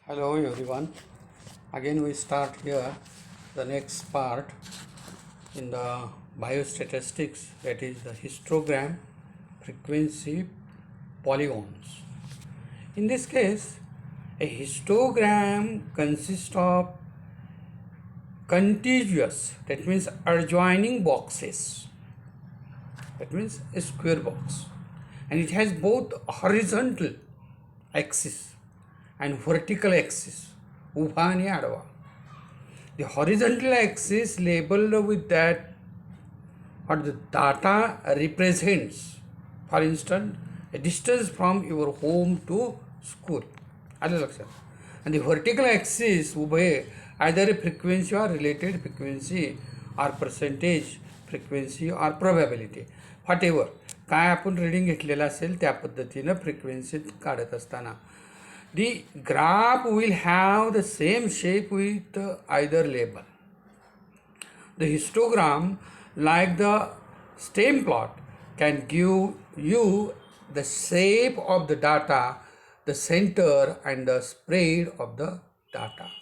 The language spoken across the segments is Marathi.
Hello everyone. Again we start here the next part in the biostatistics, that is the histogram frequency polygons. In this case, a histogram consists of contiguous, that means adjoining boxes, that means a square box, and it has both horizontal axis and vertical axis, उभा आणि आडवा. The horizontal axis labeled with that what the data represents, for instance a distance from your home to school, आलं लक्षात. and the vertical axis उभे either a frequency or related frequency or percentage frequency or probability, whatever काय आपण रिडिंग घेतलेलं असेल त्या पद्धतीनं फ्रिक्वेन्सी काढत असताना the graph will have the same shape with either label. The histogram, like the stem plot, can give you the shape of the data, the center and the spread of the data.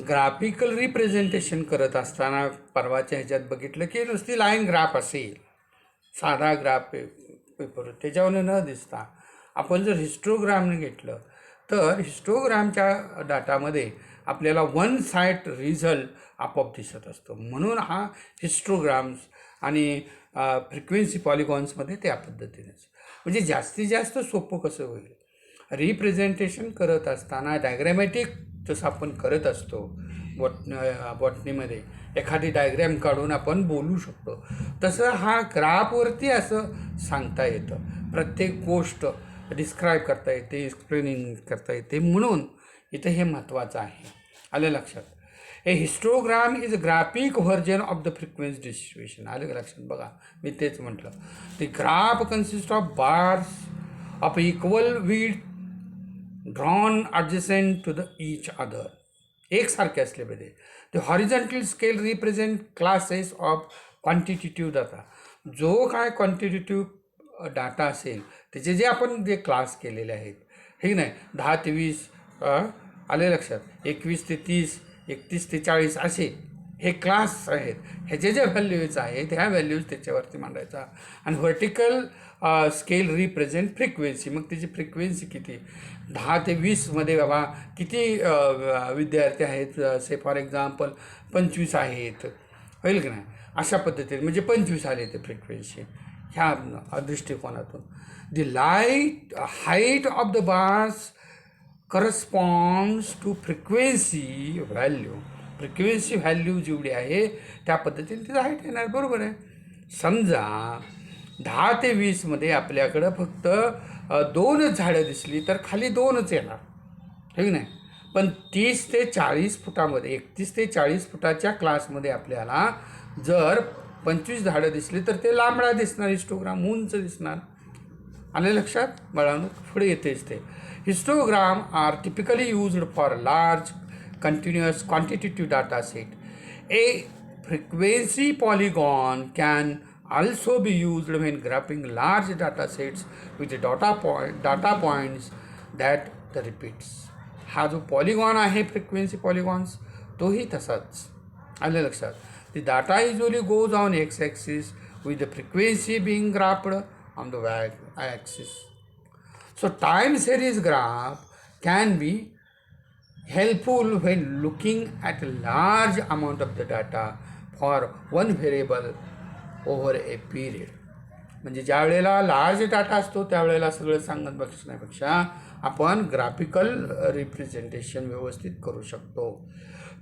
Graphical representation करत असताना परवाच्या ह्याच्यात बघितलं की नुसती लाईन ग्राफ असेल, साधा ग्राफ पेपर त्याच्यावर न दिसता आपण जर हिस्टोग्रामने घेतलं तर हिस्टोग्रामच्या डाटामध्ये आपल्याला वन साईड रिझल्ट आपोआप दिसत असतो. म्हणून हा हिस्टोग्राम्स आणि फ्रिक्वेन्सी पॉलिगॉन्समध्ये त्या पद्धतीनेच, म्हणजे जास्तीत जास्त सोपं कसं होईल. रिप्रेझेंटेशन करत असताना डायग्रॅमॅटिक जसं आपण करत असतो बॉटनीमध्ये एखादी डायग्रॅम काढून आपण बोलू शकतो, तसं हा ग्राफवरती असं सांगता येतं. प्रत्येक गोष्ट डिस्क्राईब करता येते, एक्सप्लेनिंग करता येते, म्हणून इथं हे महत्त्वाचं आहे. आलं लक्षात. A histogram is a graphic version of the frequency distribution. आलं का लक्षात. बघा मी तेच म्हटलं, the graph consist of bars of equal width drawn adjacent to the each other, एकसारखे असले पाहिजे. The horizontal scale represent classes of quantitative data. जो काय क्वांटिटेटिव्ह डाटा असेल त्याचे जे आपण जे क्लास केलेले आहेत, हे नाही 10 ते 20 आले लक्षात, 21 ते 30, 31 ते 40 असे हे क्लास आहेत. ह्याचे जे व्हॅल्यूज आहेत ह्या व्हॅल्यूज त्याच्यावरती मांडायचा. आणि व्हर्टिकल स्केल रिप्रेझेंट फ्रिक्वेन्सी, मग त्याची फ्रिक्वेन्सी किती, 10 ते 20मध्ये बाबा किती विद्यार्थी आहेत, से फॉर एक्झाम्पल 25 आहेत, होईल की नाही, अशा पद्धतीने म्हणजे 25 आले ते फ्रिक्वेन्सी ह्या दृष्टिकोनातून. The light height of the bars corresponds to frequency value. Frequency value जेवढी आहे त्या पद्धतीने तिचं हाईट येणार, बरोबर आहे. समजा 10 ते 20मध्ये आपल्याकडं फक्त 2च झाडं दिसली तर खाली 2च येणार, ठीक नाही. पण 30 ते 40 फुटामध्ये, 31 ते 40 फुटाच्या क्लासमध्ये आपल्याला जर 25 झाडं दिसली तर ते लांबडा दिसणार, हिस्टोग्राम उंच दिसणार. आले लक्षात बाळांनो. पुढे येतेच ते. Histogram are typically used for large continuous quantitative data set. A frequency polygon can also be used when graphing large data sets with data points that the repeats. हा जो पॉलिगॉन आहे फ्रिक्वेन्सी पॉलिगॉन्स तोही तसाच. आलं लक्षात. The data usually goes on x-axis with the frequency being graphed on the y-axis. So time series graph can be helpful when looking at a large amount of the data for one variable over a period. म्हणजे ज्या वेळेला लार्ज डाटा असतो त्यावेळेला सगळं सांगत बसण्यापेक्षा आपण ग्राफिकल रिप्रेझेंटेशन व्यवस्थित करू शकतो.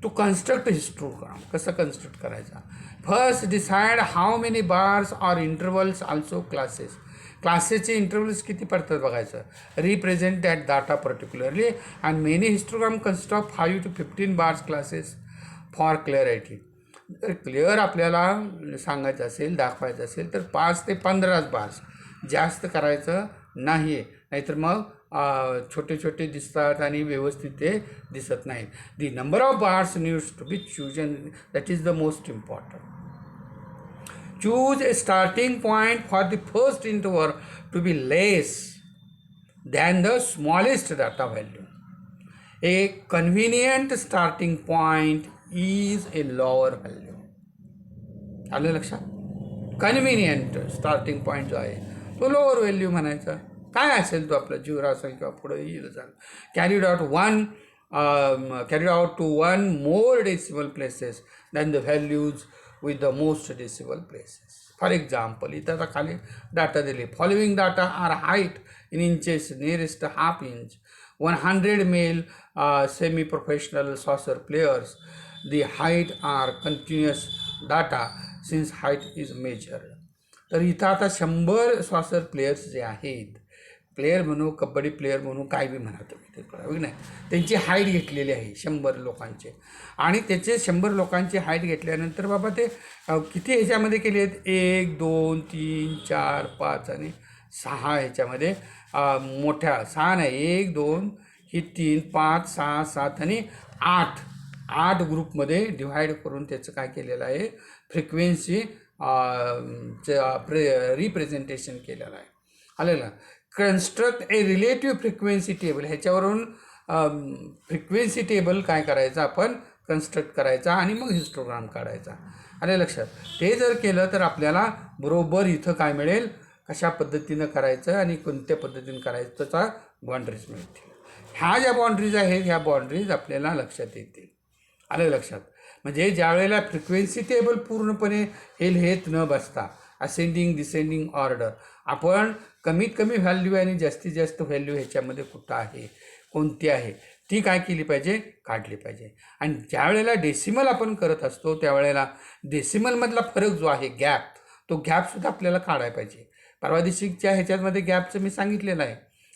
टू कन्स्ट्रक्ट हिस्टोग्राम, कसं कन्स्ट्रक्ट करायचा. First decide how many bars or intervals also classes. क्लासेसचे इंटरवल्स किती पडतात बघायचं. Represent that data particularly and many histogram consist of 5 to 15 bars classes for clarity. जर क्लिअर आपल्याला सांगायचं असेल, दाखवायचं असेल तर 5 ते 15 बार्स, जास्त करायचं नाही आहे, नाहीतर मग छोटे छोटे दिसतात आणि व्यवस्थित ते दिसत नाहीत. The number of bars needs to be chosen, that is the most important. Choose a starting point for the first interval to be less than the smallest data value. A convenient starting point is a lower value. आलं लक्षात? कन्व्हिनियंट स्टार्टिंग पॉईंट जो आहे तो लोअर व्हॅल्यू म्हणायचा. काय असेल तो आपला जीवर असेल किंवा पुढे येईल जाईल. Carried out to one more decimal places than the values with the most decimal places. For example इथं आता खाली डाटा दिले. Following data are height in inches nearest half inch. 100 male semi professional soccer players. The height are continuous data since height is measured. तर इथं आता 100 सॉसर प्लेयर्स जे आहेत, प्लेयर म्हणू कबड्डी प्लेयर म्हणू काय बी म्हणा तुम्ही ते कळावं नाही, त्यांची हाईट घेतलेली आहे 100 लोकांचे. आणि त्याचे 100 लोकांची हाईट घेतल्यानंतर बाबा ते किती ह्याच्यामध्ये केले आहेत, 1 2 3 4 5 आणि 6 ह्याच्यामध्ये मोठ्या 6 नाही 1 2 ही 3 5 6 7 आणि 8 ग्रुपमध्ये डिव्हाइड करून त्याचं काय केलेलं आहे, फ्रिक्वेन्सी रिप्रेझेंटेशन केलेलं आहे. आलेलं. कन्स्ट्रक्ट ए रिलेटिव्ह फ्रिक्वेन्सी टेबल. ह्याच्यावरून फ्रिक्वेन्सी टेबल काय करायचं आपण कन्स्ट्रक्ट करायचा आणि मग हिस्टोग्राम काढायचा. आले लक्षात? ते जर केलं तर आपल्याला बरोबर इथं काय मिळेल, कशा पद्धतीनं करायचं आणि कोणत्या पद्धतीनं करायचं त्याचा बाउंड्रीज मिळतील. ह्या ज्या बाउंड्रीज आहेत ह्या बाउंड्रीज आपल्याला लक्षात येतील. आलं लक्षात? म्हणजे ज्या वेळेला फ्रिक्वेन्सी टेबल पूर्णपणे हे लिहित न बसता असेंडिंग डिसेंडिंग ऑर्डर आपण कमीत कमी व्हॅल्यू आणि जास्तीत जास्त व्हॅल्यू ह्याच्यामध्ये कुठं आहे, कोणती आहे ती काय केली पाहिजे, काढली पाहिजे. आणि ज्या वेळेला डेसिमल आपण करत असतो त्यावेळेला डेसिमलमधला फरक जो आहे गॅप, तो गॅपसुद्धा आपल्याला काढायला पाहिजे. परवा दिवशीच्या ह्याच्यामध्ये गॅपचं मी सांगितलेलं आहे.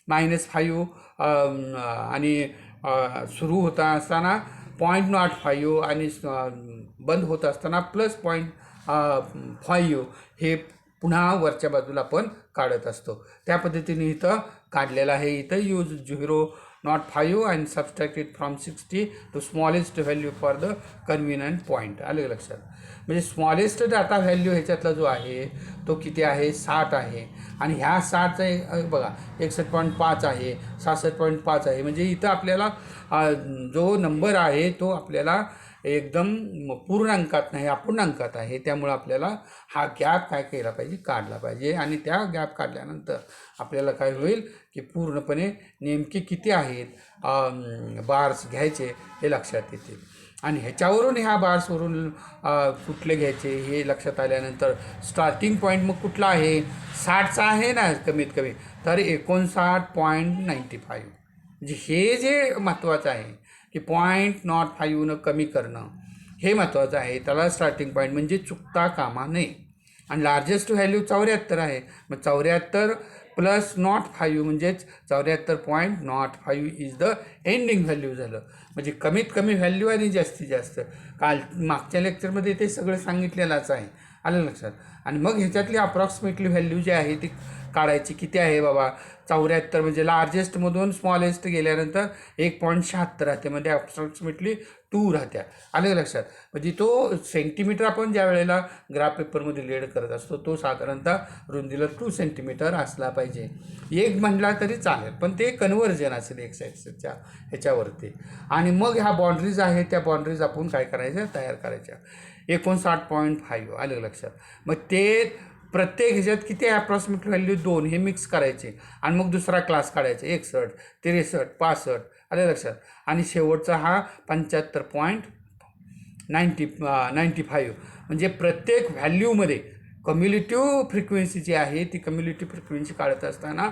-5 आणि सुरू होता असताना 0.05 आणि बंद होत असताना +0.5 हे पुन्हा वरच्या बाजूला आपण काढत असतो. त्या पद्धतीने इथं काढलेलं आहे. इथं यूज 0.05 आणि subtracted from 60 to smallest value for the convenient point. आलं लक्षात? म्हणजे स्मॉलेस्ट डाटा व्हॅल्यू ह्याच्यातला जो आहे तो किती आहे, 60 आहे. आणि ह्या 60चा बघा 61.5 आहे, 66.5 आहे. म्हणजे इथं आपल्याला जो नंबर आहे तो आपल्याला एकदम पूर्णांकात नाही अपूर्णांकात आहे. त्यामुळं आपल्याला हा गॅप काय केला पाहिजे, काढला पाहिजे. आणि त्या गॅप काढल्यानंतर आपल्याला काय होईल की पूर्णपणे नेमके किती आहेत बार्स घ्यायचे हे लक्षात येतील. आणि ह्याच्यावरून ह्या बार्सवरून कुठले घ्यायचे हे लक्षात आल्यानंतर स्टार्टिंग पॉईंट मग कुठला आहे, 60चा आहे ना कमीत कमी, तर 59.95. म्हणजे हे जे महत्त्वाचं आहे की 0.05 कमी करणं हे महत्त्वाचं आहे. त्याला स्टार्टिंग पॉईंट म्हणजे चुकता कामा नये. आणि लार्जेस्ट व्हॅल्यू 74 आहे. मग 74 + 0.5 म्हणजेच 74.05 इज द एंडिंग व्हॅल्यू झालं. म्हणजे कमीत कमी व्हॅल्यू आणि जास्तीत जास्त. काल मागच्या लेक्चरमध्ये ते सगळं सांगितलेलंच आहे. आलं लक्षात? आणि मग ह्याच्यातली अप्रॉक्सिमेटली व्हॅल्यू जी आहे ती काढायची. किती आहे बाबा, 74 म्हणजे लार्जेस्टमधून स्मॉलेस्ट गेल्यानंतर 1.76 राहते. म्हणजे अप्रॉक्सिमेटली 2 राहत्या. आलं लक्षात? म्हणजे तो सेंटीमीटर आपण ज्या वेळेला ग्राफ पेपरमध्ये लीड करत असतो तो साधारणतः रुंदीला 2 सेंटीमीटर असला पाहिजे. 1 म्हणला तरी चालेल, पण ते कन्व्हर्जन असेल एक्स ॲक्सिसच्या ह्याच्यावरती. आणि मग ह्या बाउंड्रीज आहेत त्या बाउंड्रीज आपण काय करायच्या, तयार करायच्या. 59.5 आलं लक्षात? मग ते प्रत्येक ह्याच्यात किती आहे अप्रॉक्सिमेट व्हॅल्यू 2 हे मिक्स करायचे आणि मग दुसरा क्लास काढायचा 61, 63, 65 आलं लक्षात? आणि शेवटचा हा 75.95 म्हणजे प्रत्येक व्हॅल्यूमध्ये कम्युलेटिव्ह फ्रिक्वेन्सी जी आहे ती कम्युलेटिव्ह फ्रिक्वेन्सी काढत असताना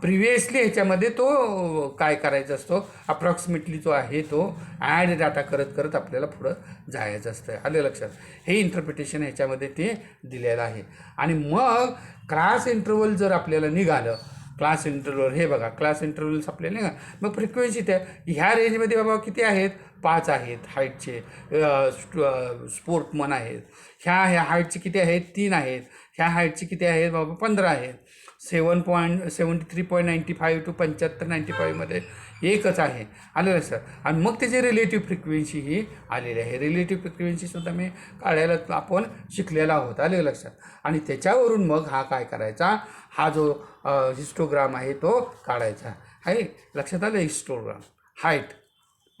प्रिव्हियसली ह्याच्यामध्ये तो काय करायचा असतो, अप्रॉक्सिमेटली जो आहे तो ॲड डाटा करत करत आपल्याला पुढं जायचं असतं. आलं लक्षात? हे इंटरप्रिटेशन ह्याच्यामध्ये ते दिलेलं आहे. आणि मग क्लास इंटरवल जर आपल्याला निघालं, क्लास इंटरवल हे बघा क्लास इंटरवल्स आपल्याला नाही का, मग फ्रिक्वेन्सी त्या ह्या रेंजमध्ये बाबा किती आहेत, 5 आहेत हाईटचे स्पोर्टमन आहेत. ह्या हाईटचे किती आहेत, 3 आहेत. ह्या हाईटचे किती आहेत बाबा, 15 आहेत. 73.95 टू 75.95 एकच आहे. आलं लक्षात? आणि मग त्याची रिलेटिव्ह फ्रिक्वेन्सी ही आलेली आहे. रिलेटिव्ह फ्रिक्वेन्सीसुद्धा मी काढायला आपण शिकलेला आहोत. आलं लक्षात? आणि त्याच्यावरून मग हा काय करायचा, हा जो हिस्टोग्राम आहे तो काढायचा आहे. लक्षात आलं? Histogram height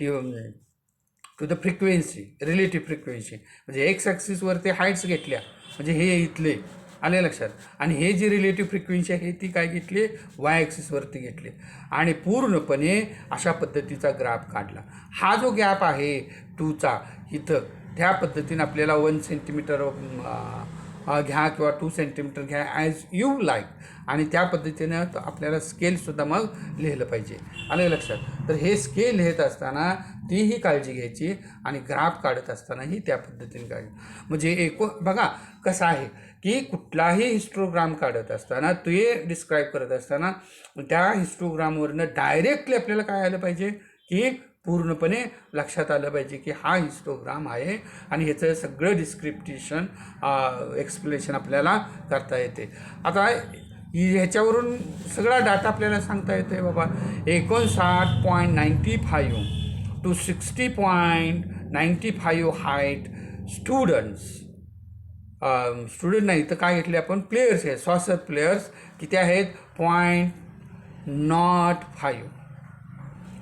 to the frequency, relative frequency. म्हणजे एक्स ॲक्सिसवरती हाईट्स घेतल्या, म्हणजे हे इथले आले लक्षात, आणि हे जी रिलेटिव्ह फ्रिक्वेन्सी आहे ती काय घेतली, वाय ॲक्सिसवरती घेतली, आणि पूर्णपणे अशा पद्धतीचा ग्राफ काढला. हा जो गॅप आहे 2चा इथं, त्या पद्धतीनं आपल्याला 1 सेंटीमीटर घ्या किंवा 2 सेंटीमीटर घ्या, ॲज यू लाईक, आणि त्या पद्धतीनं आपल्याला स्केलसुद्धा मग लिहिलं पाहिजे. आलं लक्षात. तर हे स्केल लिहित असताना तीही काळजी घ्यायची, आणि ग्राफ काढत असतानाही त्या पद्धतीने काढायची. म्हणजे बघा कसं आहे की कुठलाही हिस्टोग्राम काढत असताना, ते डिस्क्राईब करत असताना त्या हिस्टोग्रामवरनं डायरेक्टली आपल्याला काय आलं पाहिजे की पूर्णपणे लक्षात आलं पाहिजे की हा हिस्टोग्राम आहे, आणि ह्याचं सगळं डिस्क्रिप्टिशन एक्सप्लेनेशन आपल्याला करता येते. आता ह्याच्यावरून सगळा डाटा आपल्याला सांगता येतो आहे बाबा. 59.95 to 60.95 हाईट स्टुडंट्स, स्टुडंट नाही तर काय घेतले आपण, प्लेयर्स आहेत, सॉसर प्लेयर्स किती आहेत, 0.05.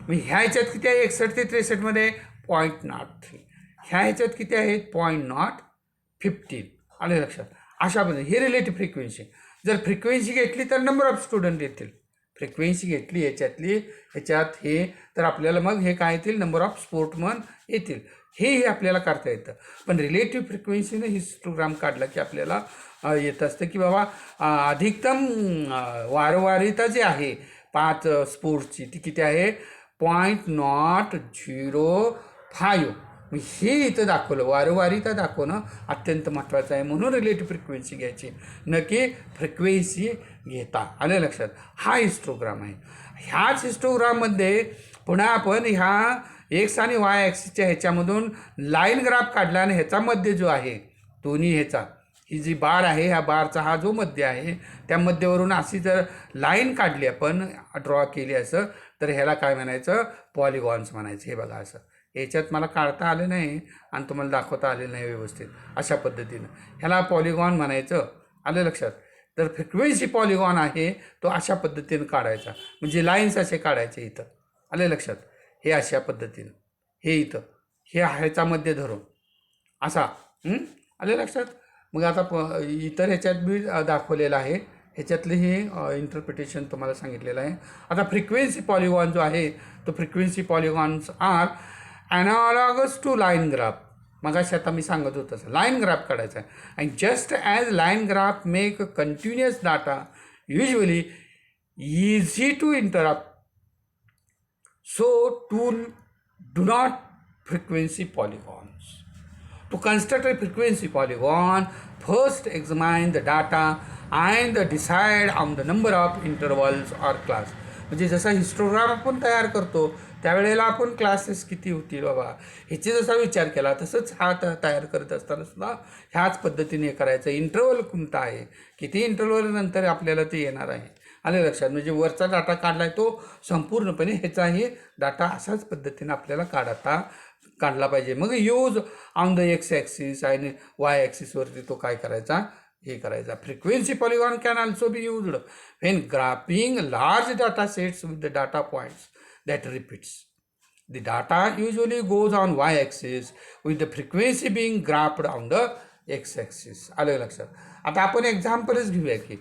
मग ह्या ह्याच्यात किती आहे, 61 ते 63मध्ये 0.03. ह्या ह्याच्यात किती आहेत, 0.015. आले लक्षात. अशा पद्धतीने हे रिलेटिव्ह फ्रिक्वेन्सी. जर फ्रिक्वेन्सी घेतली तर नंबर ऑफ स्टुडंट येतील, फ्रिक्वेन्सी घेतली ह्याच्यात हे, तर आपल्याला मग हे काय येतील, नंबर ऑफ स्पोर्टमन येतील. हे आपल्याला करता येतं. पण रिलेटिव्ह फ्रिक्वेन्सीनं हिस्टोग्राम काढला की आपल्याला येत असतं की बाबा अधिकतम वारंवारिता जी आहे 5 स्पोर्ट्सची ती किती आहे, 0.005. हे इथं दाखवलं, वारंवारिता दाखवणं अत्यंत महत्त्वाचं आहे. म्हणून रिलेटिव्ह फ्रिक्वेन्सी घ्यायची, न की फ्रिक्वेन्सी घेता. आलं लक्षात. हा हिस्टोग्राम आहे. ह्याच हिस्टोग्राममध्ये पुन्हा आपण ह्या एक्स आणि वाय ॲक्सिसच्या ह्याच्यामधून लाईन ग्राफ काढला, आणि ह्याचा मध्य जो आहे दोन्ही ह्याचा, ही जी बार आहे ह्या बारचा हा जो मध्य आहे त्या मध्यवरून अशी जर लाईन काढली आपण, ड्रॉ केली असं, तर ह्याला काय म्हणायचं, पॉलिगॉन्स म्हणायचं. हे बघा असं, याच्यात मला काढता आलं नाही आणि तुम्हाला दाखवता आलेलं नाही व्यवस्थित, अशा पद्धतीनं ह्याला पॉलिगॉन म्हणायचं. आलं लक्षात. तर फ्रिक्वेन्सी पॉलिगॉन आहे तो अशा पद्धतीनं काढायचा, म्हणजे लाईन्स असे काढायचे इथं. आलं लक्षात. हे अशा पद्धतीनं, हे इथं हे ह्याचा मध्य धरून असा. आलं लक्षात. मग आता इतर ह्याच्यात बी दाखवलेलं आहे, ह्याच्यातले हे इंटरप्रिटेशन तुम्हाला सांगितलेलं आहे. आता फ्रिक्वेन्सी पॉलिगॉन जो आहे तो frequency polygons are analogous to line graph. मग आता मी सांगत होतो तसं लाईन ग्राफ काढायचा आहे. And just as line graph make continuous data usually easy to interpret, so do not frequency polygons. To construct a frequency polygon, first examine the data and decide on the number of intervals or class. म्हणजे जसा हिस्टोग्राम आपण तयार करतो त्यावेळेला आपण क्लासेस किती होतील बाबा ह्याची जसा विचार केला, तसंच हा तयार करत असताना सुद्धा ह्याच पद्धतीने करायचं. इंटरवल कोणता आहे, किती इंटरवल नंतर आपल्याला ते येणार आहे. आले लक्षात. म्हणजे वरचा डाटा काढला आहे तो संपूर्णपणे ह्याचाही डाटा अशाच पद्धतीने आपल्याला काढला पाहिजे. मग use on the X axis आणि वाय ॲक्सिसवरती तो काय करायचा, हे करायचा. Frequency polygon can also be used when graphing large data sets with the data points that repeats. The data usually goes on Y axis with the frequency being graphed on the X axis. आलं लक्षात. आता आपण एक्झाम्पलच घेऊया की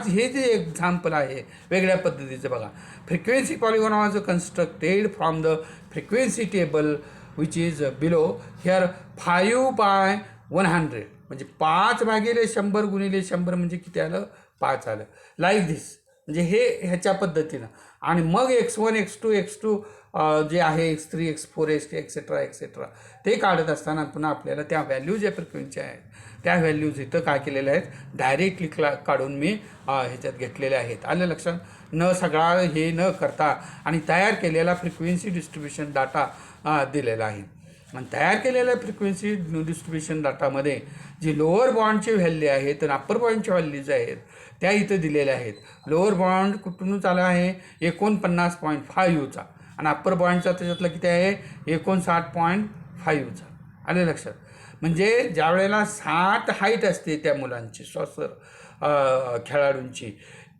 हे जे एक्झाम्पल आहे वेगळ्या पद्धतीचं बघा. Frequency polygon was constructed from the frequency table which is below here 5/100 म्हणजे 5/100 गुणिले 100 म्हणजे किती आलं, 5 आलं. Like this. म्हणजे हे ह्याच्या पद्धतीनं. आणि मग x1 x2 x2 जे आहे x3 x4 एक्सेट्रा एक्सेट्रा ते काढत असताना पुन्हा आपल्याला त्या व्हॅल्यूज ज्या फ्रिक्वेन्सी आहेत त्या व्हॅल्यूज इथं काय केलेल्या आहेत, डायरेक्टली काढून मी ह्याच्यात घेतलेल्या आहेत. आलं लक्षात. न सगळा हे न करता आणि तयार केलेला फ्रिक्वेन्सी डिस्ट्रीब्युशन डाटा दिलेला आहे. आणि तयार केलेल्या फ्रिक्वेन्सी डिस्ट्रीब्युशन डाटामध्ये जी लोअर बॉन्डची व्हॅल्यू आहेत आणि अप्पर बॉन्डच्या व्हॅल्यूज आहेत त्या इथं दिलेल्या आहेत. लोअर बॉन्ड कुठून आला आहे, 49.5चा, आणि अप्पर बॉन्डचा त्याच्यातला किती आहे, 59.5चा. आले लक्षात. म्हणजे ज्या वेळेला 60 हाईट असते त्या मुलांची सॉसर खेळाडूंची,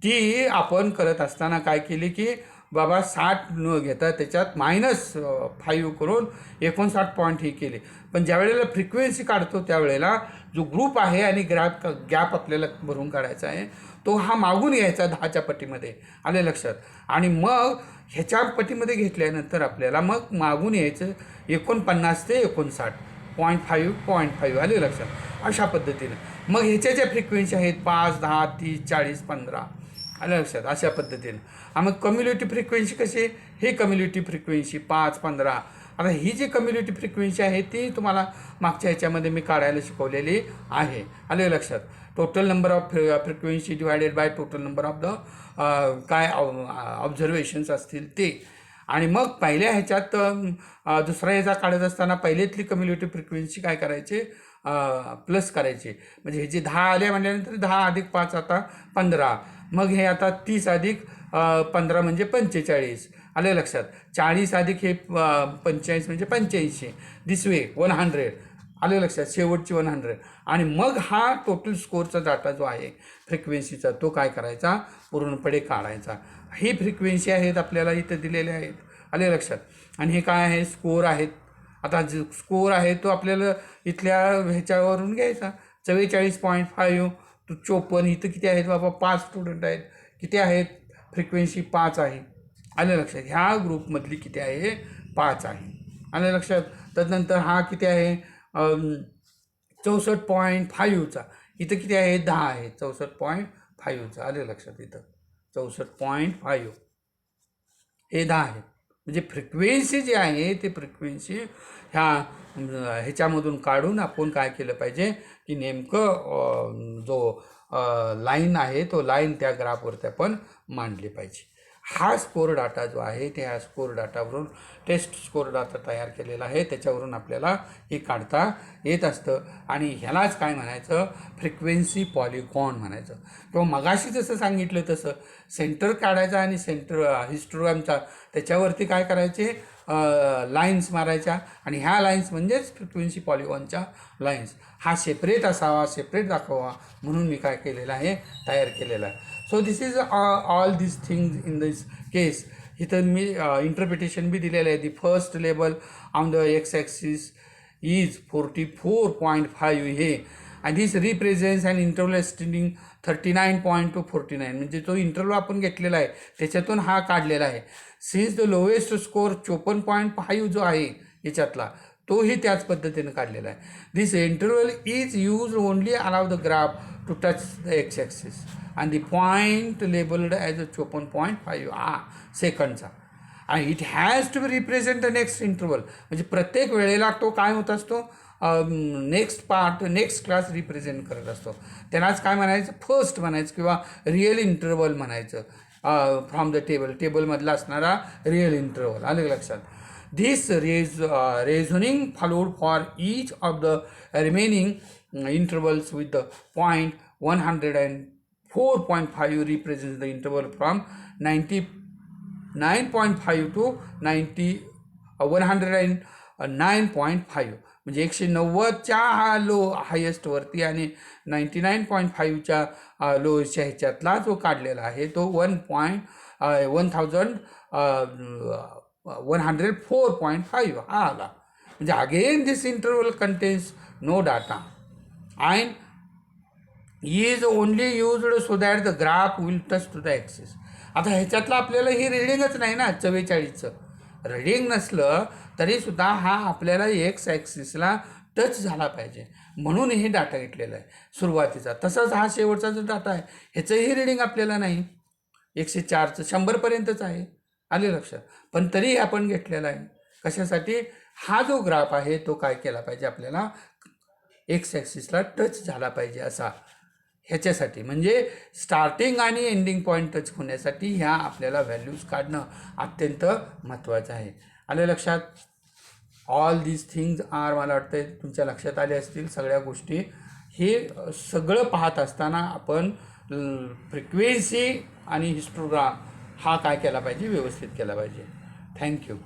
ती आपण करत असताना काय केली की बाबा 60 न घेता त्याच्यात -5 करून 59 पॉईंट हे केले. पण ज्या वेळेला फ्रिक्वेन्सी काढतो त्यावेळेला जो ग्रुप आहे आणि गॅप आपल्याला भरून काढायचा आहे तो हा मागून घ्यायचा 10च्या पटीमध्ये, आले लक्षात. आणि मग ह्याच्या पटीमध्ये घेतल्यानंतर आपल्याला मग मागून यायचं 49 ते 59, 0.5 आले लक्षात. अशा पद्धतीनं मग ह्याच्या ज्या फ्रिक्वेन्सी आहेत 5, 10, 30, 40, 15 आलं लक्षात. अशा पद्धतीनं मग कम्युनिटी फ्रिक्वेन्सी कशी, हे कम्युनिटी फ्रिक्वेन्सी 5, 15. आता ही जी कम्युनिटी फ्रिक्वेन्सी आहे ती तुम्हाला मागच्या ह्याच्यामध्ये मी काढायला शिकवलेली आहे, आले लक्षात. Total number of frequency divided by total number of the काय ऑब्झर्वेशन्स असतील ते. आणि मग पहिल्या ह्याच्यात दुसरा ह्याचा काढत असताना पहिल्यातली कम्युनिटी फ्रिक्वेन्सी काय करायची, प्लस करायची. म्हणजे हे जे 10 आले म्हटल्यानंतर 10 अधिक 5 आता 15. मग हे आता 30 अधिक 15 म्हणजे 45, आले लक्षात. 40 अधिक हे 45 म्हणजे 85, दिस वे 100, आले लक्षात. शेवटची 100. आणि मग हा टोटल स्कोअरचा डाटा जो आहे फ्रिक्वेन्सीचा तो काय करायचा, पूर्णपणे काढायचा. ही फ्रिक्वेन्सी आहेत आपल्याला इथं दिलेल्या आहेत, आले लक्षात. आणि हे काय आहे, स्कोअर आहेत. आता जो स्कोअर आहे तो आपल्याला इथल्या ह्याच्यावरून घ्यायचा. 44.5 टू 54. इथं किती आहेत बाबा, 5 स्टुडंट आहेत. किती आहेत, फ्रिक्वेन्सी 5 आहे, आलं लक्षात. ह्या ग्रुपमधली किती आहे, 5 आहे, आलं लक्षात. त्यानंतर हा किती आहे, 64.5चा. इथं किती आहे, 10 आहे, 64.5चा, आलं लक्षात. इथं 64.5 हे 10 आहे. म्हणजे फ्रिक्वेन्सी जी आहे ती फ्रिक्वेन्सी ह्याच्यामधून काढून आपण काय केलं पाहिजे की नेमकं जो लाईन आहे तो लाईन त्या ग्राफवरती आपण मांडली पाहिजे. हा स्कोर डाटा जो आहे त्या स्कोर डाटावरून टेस्ट स्कोर डाटा तयार केलेला आहे, त्याच्यावरून आपल्याला हे काढता येत असतं. आणि ह्यालाच काय म्हणायचं, फ्रिक्वेन्सी पॉलिगॉन म्हणायचं. किंवा मगाशी जसं सांगितलं तसं सेंटर काढायचा आणि सेंटर हिस्टोग्रामचा त्याच्यावरती काय करायचे, लाईन्स मारायच्या. आणि ह्या लाईन्स म्हणजेच फ्रिक्वेन्सी पॉलिगॉनच्या लाईन्स. हा सेपरेट असावा, सेपरेट दाखवावा म्हणून मी काय केलेलं आहे, तयार केलेला आहे. So this is all this things in this case. इथं मी इंटरप्रिटेशन बी दिलेलं आहे. The first label on the X axis is 44.5 हे. आणि this represents and interval extending 39 to 49. म्हणजे जो इंटरव्हल आपण घेतलेला आहे त्याच्यातून हा काढलेला आहे. सिन्स द लोएस्ट स्कोअर 54.5 जो आहे याच्यातला तोही त्याच पद्धतीनं काढलेला आहे. This interval is use only allow the graph to touch the X axis and the point labeled as a 54.5 सेकंडचा. आणि it has to be represent the next interval. म्हणजे प्रत्येक वेळेला तो काय होत असतो, next part, next class represent करत असतो. त्यांनाच काय म्हणायचं, फर्स्ट म्हणायचं किंवा रिअल इंटरवल म्हणायचं. फ्रॉम द टेबलमधला असणारा रिअल इंटरवल, आलं लक्षात. This reasoning followed for each of the remaining intervals with the point 104.5 represents the interval from 99.5 to 109.5. म्हणजे 190च्या हा लो हायेस्टवरती आणि 99.5च्या लोच्या ह्याच्यातला जो काढलेला आहे तो 1104.5 हा आला. म्हणजे again this interval contains no data and is only used so that the graph will touch to the axis. आता ह्याच्यातलं आपल्याला हे रिडिंगच नाही ना, 44चं रिडिंग नसलं तरीसुद्धा हा आपल्याला एक्स ॲक्सिसला टच झाला पाहिजे म्हणून हे डाटा घेतलेला आहे सुरुवातीचा. तसंच हा शेवटचा जो डाटा आहे ह्याचंही रिडिंग आपल्याला नाही, 104चं 100पर्यंतच आहे, आले लक्षात. पण तरी आपण घेतलेला आहे कशासाठी, हा जो ग्राफ आहे तो काय केला पाहिजे आपल्याला, एक्स ॲक्सिसला टच झाला पाहिजे असा, ह्याच्यासाठी. म्हणजे स्टार्टिंग आणि एंडिंग पॉईंट टच होण्यासाठी ह्या आपल्याला व्हॅल्यूज काढणं अत्यंत महत्त्वाचं आहे, आलं लक्षात. ऑल दीज थिंग्ज आर, मला वाटतं तुमच्या लक्षात आले असतील सगळ्या गोष्टी. हे सगळं पाहत असताना आपण फ्रिक्वेन्सी आणि हिस्टोग्राम हा काय केला पाहिजे, व्यवस्थित केला पाहिजे. थँक्यू.